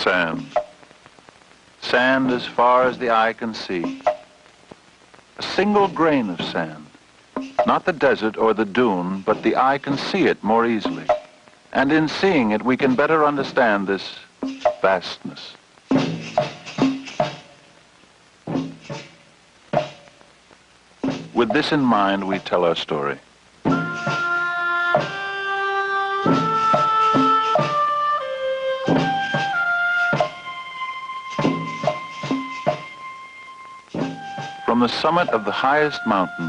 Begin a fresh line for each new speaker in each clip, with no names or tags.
Sand. Sand as far as the eye can see. A single grain of sand. Not the desert or the dune, but the eye can see it more easily. And in seeing it, we can better understand this vastness. With this in mind, we tell our story. From the summit of the highest mountain,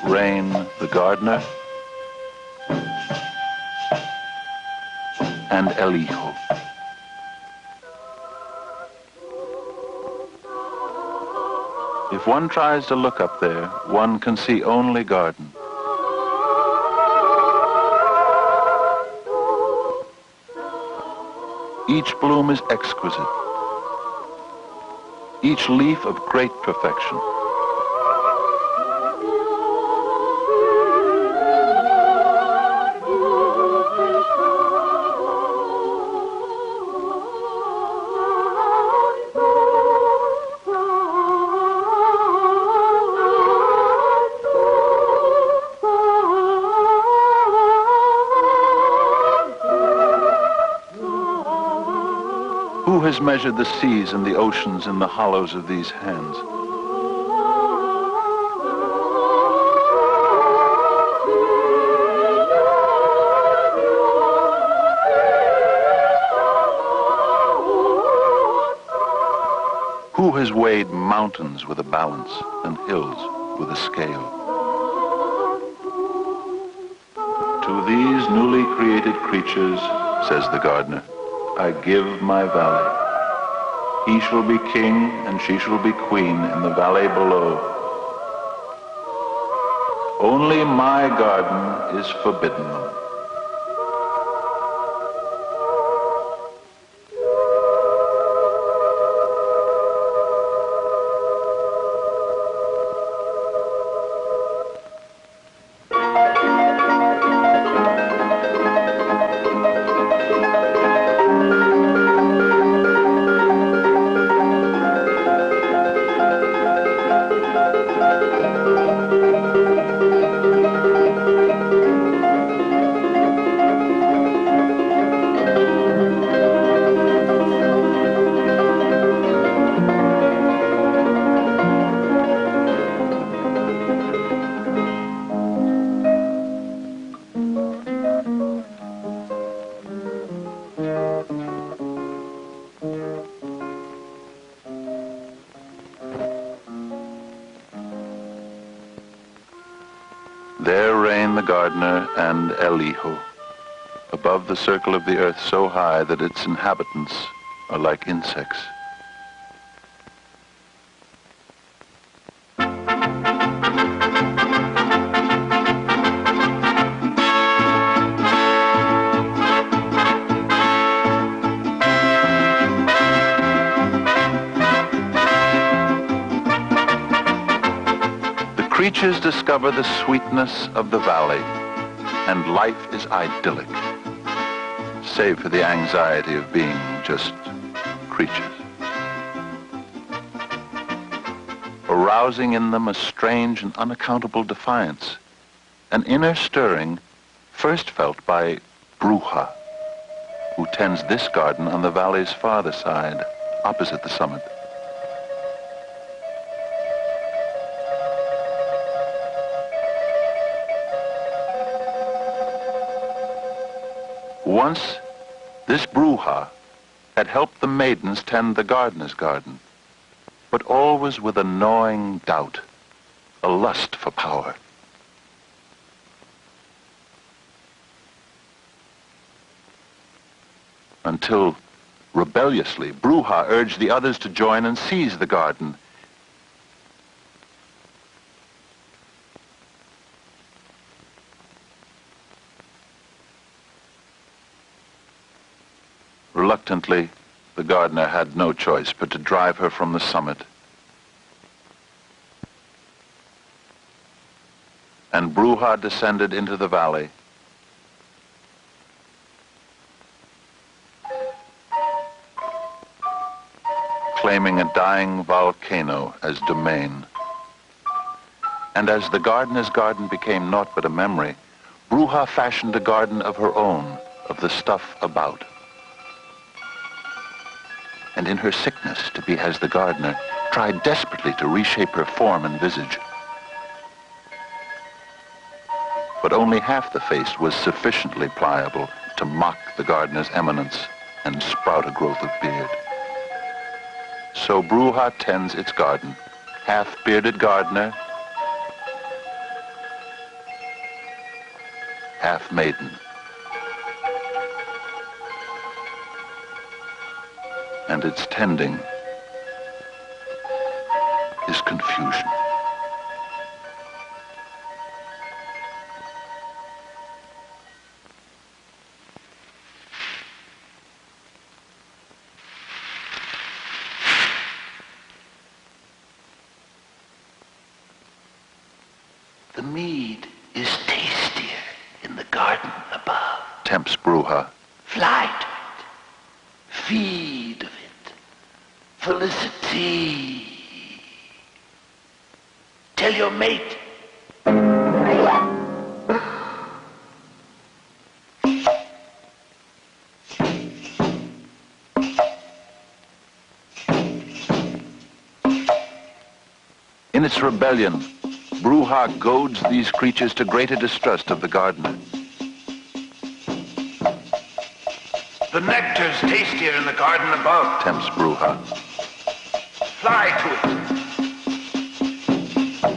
reign the gardener and Elihu. If one tries to look up there, one can see only garden. Each bloom is exquisite, each leaf of great perfection. Who has measured the seas and the oceans in the hollows of these hands? Who has weighed mountains with a balance and hills with a scale? To these newly created creatures, says the gardener, I give my valley. He shall be king and she shall be queen in the valley below. Only my garden is forbidden them. There reign the gardener and Elihu, above the circle of the earth so high that its inhabitants are like insects. Creatures discover the sweetness of the valley, and life is idyllic, save for the anxiety of being just creatures. Arousing in them a strange and unaccountable defiance, an inner stirring first felt by Bruja, who tends this garden on the valley's farther side, opposite the summit. Once, this Bruja had helped the maidens tend the gardener's garden, but always with a gnawing doubt, a lust for power. Until, rebelliously, Bruja urged the others to join and seize the garden. Reluctantly, the gardener had no choice but to drive her from the summit. And Bruja descended into the valley, claiming a dying volcano as domain. And as the gardener's garden became naught but a memory, Bruja fashioned a garden of her own, of the stuff about. And in her sickness to be as the gardener, tried desperately to reshape her form and visage. But only half the face was sufficiently pliable to mock the gardener's eminence and sprout a growth of beard. So Bruja tends its garden, half-bearded gardener, half-maiden. And its tending is confusion.
The mead is tastier in the garden above.
Tempts Bruja.
Fly to it. Feed of it. Felicity. Tell your mate.
In its rebellion, Bruja goads these creatures to greater distrust of the gardener.
The nectar's tastier in the garden above.
Tempts Bruja.
Fly to it.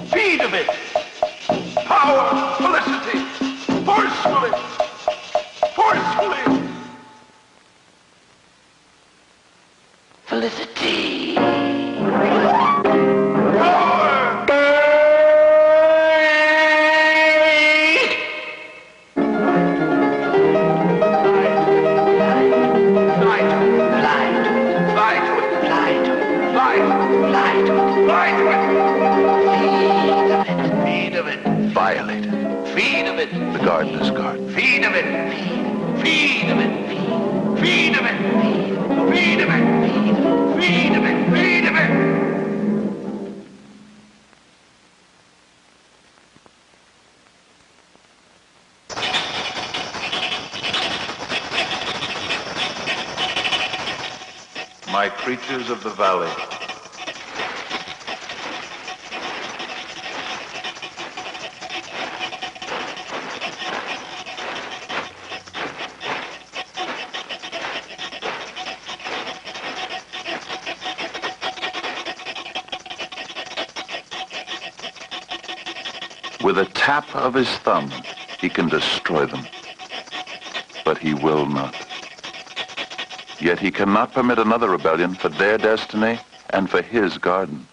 Feed of it. Power, felicity. Forcefully. Forcefully. Felicity.
Violated.
Feed of it.
The gardener's garden.
Feed of it. Feed of it. Feed of it. Feed of it. Feed of it. Feed of it.
My creatures of the valley. With a tap of his thumb, he can destroy them. But he will not. Yet he cannot permit another rebellion for their destiny and for his garden.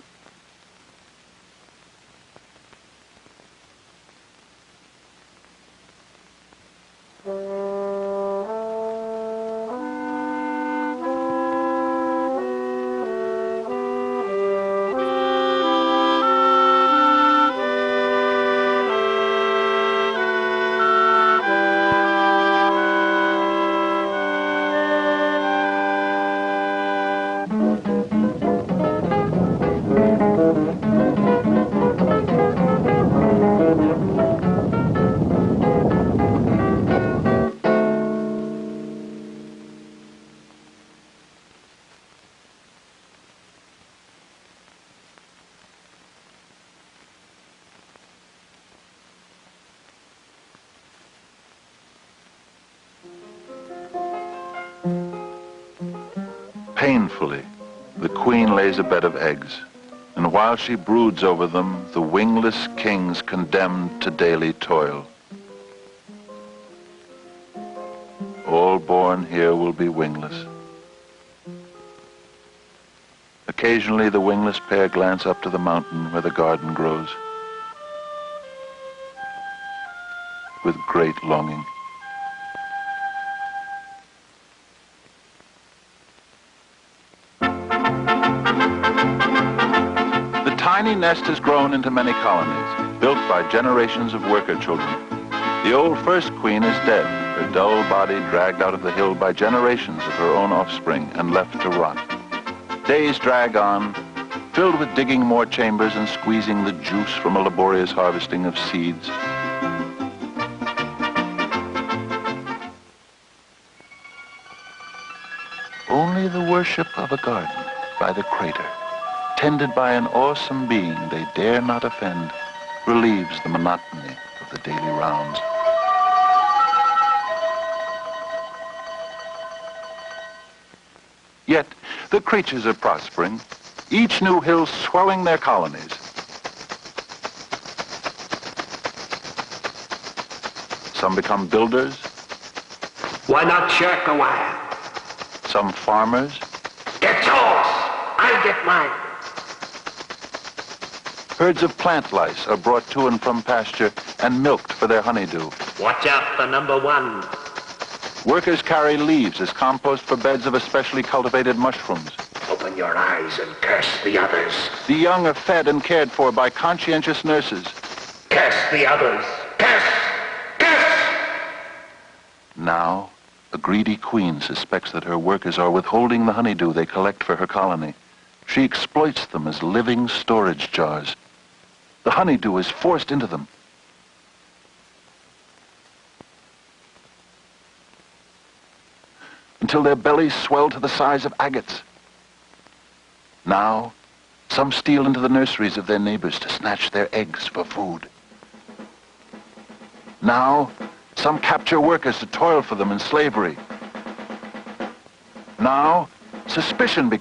Painfully, the queen lays a bed of eggs, and while she broods over them, the wingless king's condemned to daily toil. All born here will be wingless. Occasionally, the wingless pair glance up to the mountain where the garden grows, with great longing. The tiny nest has grown into many colonies, built by generations of worker children. The old first queen is dead, her dull body dragged out of the hill by generations of her own offspring and left to rot. Days drag on, filled with digging more chambers and squeezing the juice from a laborious harvesting of seeds. Only the worship of a garden by the crater, tended by an awesome being they dare not offend, relieves the monotony of the daily rounds. Yet the creatures are prospering, each new hill swelling their colonies. Some become builders.
Why not shirk a while?
Some farmers.
Get yours. I'll get mine.
Herds of plant lice are brought to and from pasture and milked for their honeydew.
Watch out for number one.
Workers carry leaves as compost for beds of especially cultivated mushrooms.
Open your eyes and curse the others.
The young are fed and cared for by conscientious nurses.
Curse the others. Curse! Curse!
Now, a greedy queen suspects that her workers are withholding the honeydew they collect for her colony. She exploits them as living storage jars. The honeydew is forced into them. Until their bellies swell to the size of agates. Now, some steal into the nurseries of their neighbors to snatch their eggs for food. Now, some capture workers to toil for them in slavery. Now, suspicion becomes